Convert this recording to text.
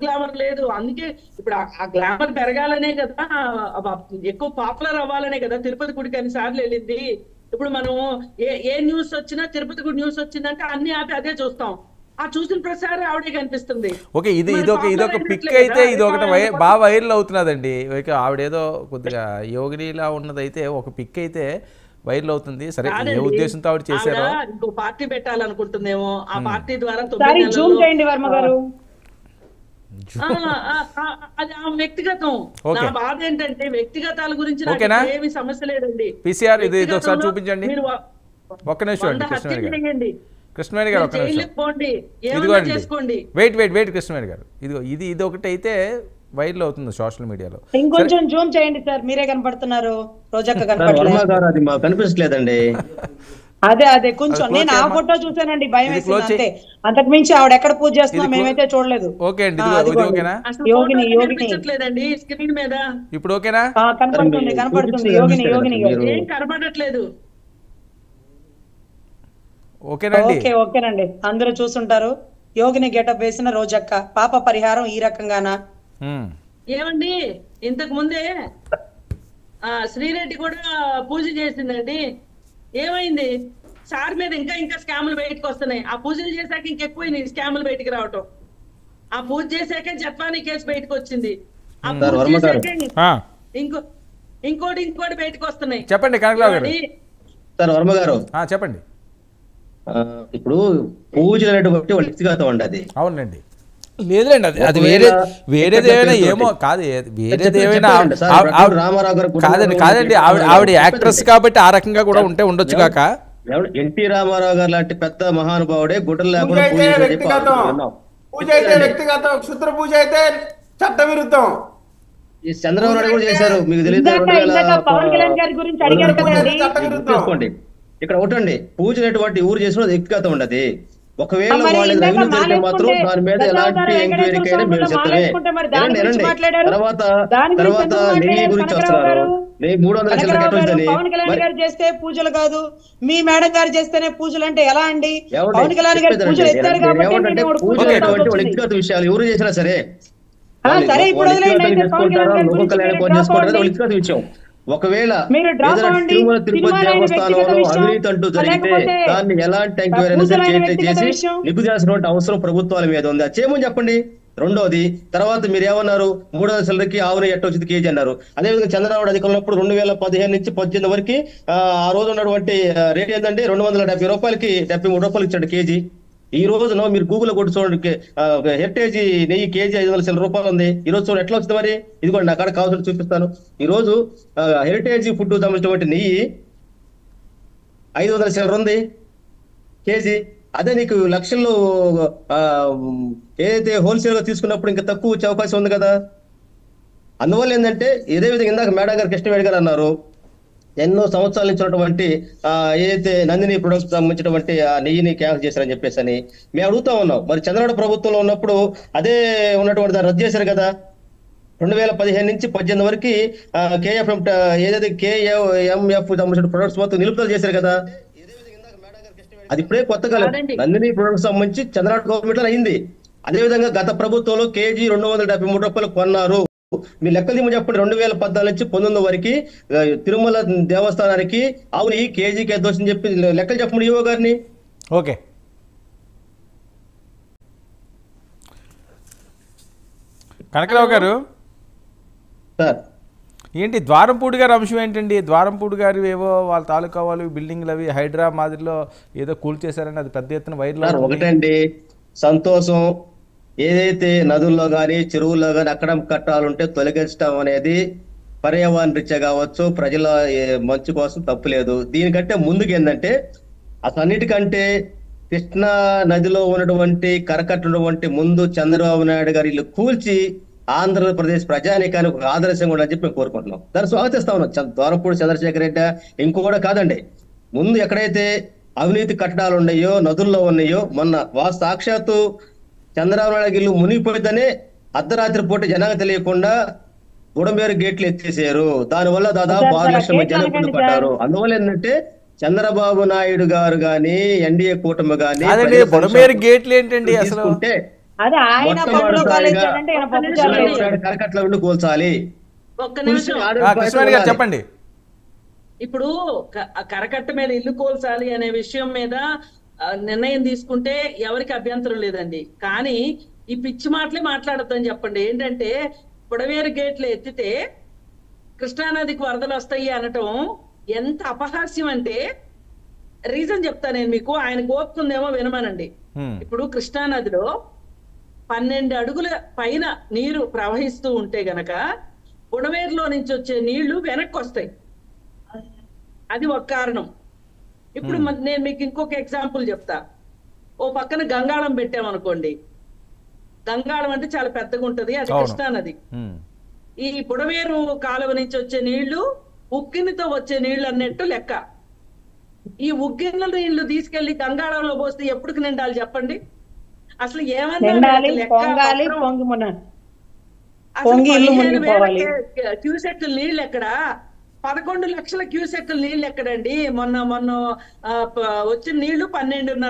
Glamour లేదు. అందుకే ఇప్పుడు ఆ గ్లామర్ పెరగాలనే కదా, ఎక్కువ పాపులర్ అవ్వాలనే కదా తిరుపతి గుడికి అన్ని సార్లు వెళ్ళింది. ఇప్పుడు మనం ఏ న్యూస్ వచ్చినా, తిరుపతి గుడి న్యూస్ వచ్చిందంటే అన్ని ఆపి అదే చూస్తాం. ఆ చూసిన ప్రతిసారి ఆవిడే కనిపిస్తుంది. ఓకే, ఇదొక పిక్ అయితే ఇది ఒకటి బాగా వైరల్ అవుతున్నదండి. ఆవిడేదో కొద్దిగా యోగినిలా ఉన్నదైతే ఒక పిక్ అయితే వైరల్ అవుతుంది. సరే, ఏ ఉద్దేశంతో ఆవిడ చేశారో. ఇంకో పార్టీ పెట్టాలనుకుంటుందేమో. ఆ పార్టీ ద్వారా అది ఆ వ్యక్తిగతం. నా బాధ ఏంటంటే వ్యక్తిగతాల గురించి నాకు ఏమి సమస్య లేదండి. పిసిఆర్ ఇది ఒకసారి చూపించండి. ఒక్క నిమిషం కృష్ణవేణి గారు, ఒక్క నిమిషం. ఇదిగోండి, వెయిట్ కృష్ణవేణి గారు, ఇది ఒకటి అయితే వైరల్ అవుతుంది సోషల్ మీడియాలో. ఇంకొంచెం జూమ్ చేయండి సార్, మీరే కనపడుతున్నారు, రోజక్క కనిపించలేదండి. అదే కొంచెం నేను ఆ ఫోటో చూసానండి, భయం వేసింది అంతే. అంతకు మించి ఆవిడ ఎక్కడ పూజ చేస్తున్నా మేమైతే చూడలేదు. ఓకే అండి, యోగిని స్క్రీన్ మీద ఇప్పుడు ఓకేనా? కనపడుతుంది యోగిని ఏం కనపడట్లేదు. ఓకేనండి, అందరూ చూసుంటారు. యోగిని గెటప్ వేసిన రోజక్క, పాప పరిహారం ఈ రకంగానా? ఏమండి, ఇంతకు ముందే శ్రీరెడ్డి కూడా పూజ చేసిందండి. ఏమైంది? సార్ మీద ఇంకా స్కాములు బయటకు వస్తున్నాయి. ఆ పూజలు చేశాక ఇంకెక్కువ స్కాములు బయటకు రావటం. ఆ పూజ చేశాక జత్వానీ కేసు బయటకు వచ్చింది. ఆ పూజ చేశాక ఇంకోటి బయటకు వస్తున్నాయి. చెప్పండి కనకరావు గారు. వర్మ గారు చెప్పండి. ఇప్పుడు పూజలు అనేటువంటి వాళ్ళ వ్యక్తిగతం అండి అది. అవునండి, లేదులేండి, అది వేరేదేమైనా ఏమో కాదు, వేరేదేమైనా రామారావు గారు కాదండి. ఆవిడ యాక్ట్రెస్ కాబట్టి ఆ రకంగా కూడా ఉండొచ్చు కాక. ఎన్టీ రామారావు గారు లాంటి పెద్ద మహానుభావుడే గుడ్డలు లేకుండా పూజ అయితే వ్యక్తిగతం, క్షుద్ర పూజ అయితే చట్ట విరుద్ధం. ఈ చంద్రబాబు నాయుడు కూడా చేశారు, మీకు తెలియదు. తీసుకోండి, ఇక్కడ ఒకటండి, పూజ అనేటువంటి ఊరు చేసిన వ్యక్తిగతం ఉండదు. ఒకవేళ వాళ్ళు రెవెన్యూ జరిగితే మాత్రం దాని మీద ఎలాంటి ఎంక్వైరీకైనా మేము సిద్ధమే. తర్వాత నెయ్యి గురించి వస్తున్నారు. 300 లక్షల పవన్ కళ్యాణ్ గారు చేస్తే పూజలు కాదు, మీ మేడం గారు చేస్తేనే పూజలు అంటే ఎలా అండి? పవన్ కళ్యాణ్ గారు పూజలు ఎత్తారు కాబట్టి వ్యక్తిగత విషయాలు ఎవరు చేసినా సరే ఇప్పుడు వ్యక్తిగత విషయం. ఒకవేళ తిరుమల తిరుపతి దేవస్థానంలో అవినీతి అంటూ జరిగితే దాన్ని ఎలాంటి ఎంక్వైరీ చేసి నిగ్గుదేయాల్సినటువంటి అవసరం ప్రభుత్వాల మీద ఉంది. అది చేయమని చెప్పండి. రెండోది, తర్వాత మీరు ఏమన్నారు, 300 సిల్లర్కి ఆవును ఎట్ట వచ్చింది కేజీ అన్నారు. అదేవిధంగా చంద్రబాబు అధికారంలో ఉన్నప్పుడు 2015 నుంచి 18 వరకు ఆ రోజు ఉన్నటువంటి రేట్ ఏంటంటే 270 రూపాయలకి 73 రూపాయలు ఇచ్చాడు కేజీ. ఈ రోజున మీరు గూగుల్ కొట్టి చూడండి, హెరిటేజ్ నెయ్యి కేజీ 500 రూపాయలు ఉంది. ఈ రోజు చూడండి ఎట్లా వచ్చింది మరి. ఇదిగోండి నా కాడ కావాల్సి చూపిస్తాను. ఈ రోజు హెరిటేజ్ ఫుడ్ సంబంధించినటువంటి నెయ్యి 500 ఉంది కేజీ. అదే నీకు లక్షల్లో ఏదైతే హోల్సేల్ గా తీసుకున్నప్పుడు ఇంకా తక్కువ వచ్చే అవకాశం ఉంది కదా. అందువల్ల ఏంటంటే ఇదే విధంగా ఇందాక మేడం గారు కృష్ణవేణి గారు అన్నారు, ఎన్నో సంవత్సరాల నుంచి ఉన్నటువంటి ఏదైతే నందిని ప్రొడక్ట్స్ సంబంధించినటువంటి ఆ నెయ్యిని క్యాన్సిల్ చేశారని చెప్పేసి అని మేము అడుగుతా ఉన్నాం. మరి చంద్రబాబు ప్రభుత్వంలో ఉన్నప్పుడు అదే ఉన్నటువంటి దాన్ని రద్దు చేశారు కదా. 2015 నుంచి 18 వరకు కేఎఫ్ఎం ఏదైతే కేఎంఎఫ్ సంబంధించిన ప్రొడక్ట్స్ మొత్తం నిలుపుదల చేశారు కదా. అది ఇప్పుడే కొత్తగా నందిని ప్రొడక్ట్స్ సంబంధించి చంద్రబాబు గవర్నమెంట్ లో అయింది. అదేవిధంగా గత ప్రభుత్వంలో కేజీ 273 రూపాయలు కొన్నారు. మీ లెక్కలు ఏమో చెప్పండి. 2014 నుంచి 19 వరకు తిరుమల దేవస్థానానికి అవును ఈ కేజీకి ఎంత వచ్చిందని చెప్పి లెక్కలు చెప్పండి ఈవో గారిని. ఓకే, కనకరావు గారు సార్, ఏంటి ద్వారంపూడి గారి అంశం ఏంటండి? ద్వారంపూడి గారు ఏవో వాళ్ళ తాలూకా వాళ్ళు బిల్డింగ్లు అవి హైడ్రా మాదిరిలో ఏదో కూల్చేశారని అది పెద్ద ఎత్తున వైరల్. ఒకటండి సంతోషం, ఏదైతే నదుల్లో గాని చెరువుల్లో గాని అక్కడ కట్టాలుంటే తొలగించడం అనేది పర్యావరణ రీత్యా కావచ్చు, ప్రజల మంచి కోసం తప్పులేదు. దీనికంటే ముందుకు ఏంటంటే అసలు అన్నిటికంటే కృష్ణా నదిలో ఉన్నటువంటి కరకట్టున్నటువంటి ముందు చంద్రబాబు నాయుడు గారు ఇల్లు కూల్చి ఆంధ్రప్రదేశ్ ప్రజానీకానికి ఒక ఆదర్శంగా ఉండాలని చెప్పి మేము కోరుకుంటున్నాం. దాన్ని స్వాగతిస్తా ఉన్నాం. ద్వారంపూడి చంద్రశేఖర్ రెడ్డి ఇంకో కాదండి, ముందు ఎక్కడైతే అవినీతి కట్టడాలు ఉన్నాయో నదుల్లో ఉన్నాయో మొన్న సాక్షాత్తు చంద్రబాబు నాయుడు ఇల్లు మునిగిపోయిందనే అర్ధరాత్రి పూట జనానికి తెలియకుండా గుడమేరు గేట్లు ఎత్తేసారు. దానివల్ల దాదాపు 6 లక్షల మంది జనం ఇబ్బంది పడ్డారు. అందువల్ల ఏంటంటే చంద్రబాబు నాయుడు గారు గాని ఎన్డీఏ కూటమి గాని బుడమేరు గేట్లు ఏంటండి అసలు? అదే ఆయన పప్పులో కాలేసాడంటే ఈయన పప్పు చారు వేశాడు. కరకట్ల ఉండి కూల్చాలి. ఒక్క నిమిషం, కృష్ణవేణి గారు చెప్పండి. ఇప్పుడు కరకట్ట మీద ఇల్లు కోల్చాలి అనే విషయం మీద నిర్ణయం తీసుకుంటే ఎవరికి అభ్యంతరం లేదండి. కానీ ఈ పిచ్చి మాటలే మాట్లాడొద్దని చెప్పండి. ఏంటంటే పొడవేరు గేట్లు ఎత్తితే కృష్ణానదికి వరదలు వస్తాయి అనటం ఎంత అపహాస్యం అంటే, రీజన్ చెప్తా నేను మీకు, ఆయన కోపుకుందేమో వినమనండి. ఇప్పుడు కృష్ణానదిలో 12 అడుగుల పైన నీరు ప్రవహిస్తూ ఉంటే గనక పొడవేరులో నుంచి వచ్చే నీళ్లు వెనక్కి వస్తాయి. అది ఒక కారణం. ఇప్పుడు నేను మీకు ఇంకొక ఎగ్జాంపుల్ చెప్తా. ఓ పక్కన గంగాళం పెట్టామనుకోండి, గంగాళం అంటే చాలా పెద్దగా ఉంటది, అది కృష్ణానది. ఈ పొడవేరు కాలువ నుంచి వచ్చే నీళ్లు ఉక్కినితో వచ్చే నీళ్లు అన్నట్టు లెక్క. ఈ ఉగ్గిన్న నీళ్లు తీసుకెళ్లి గంగాళంలో పోస్తే ఎప్పటికి నిండాలి చెప్పండి? అసలు ఏమన్నా క్యూసెక్కుల నీళ్ళు ఎక్కడ, 11 లక్షల క్యూసెక్కుల నీళ్ళు ఎక్కడండి? మొన్న వచ్చిన నీళ్లు 12.5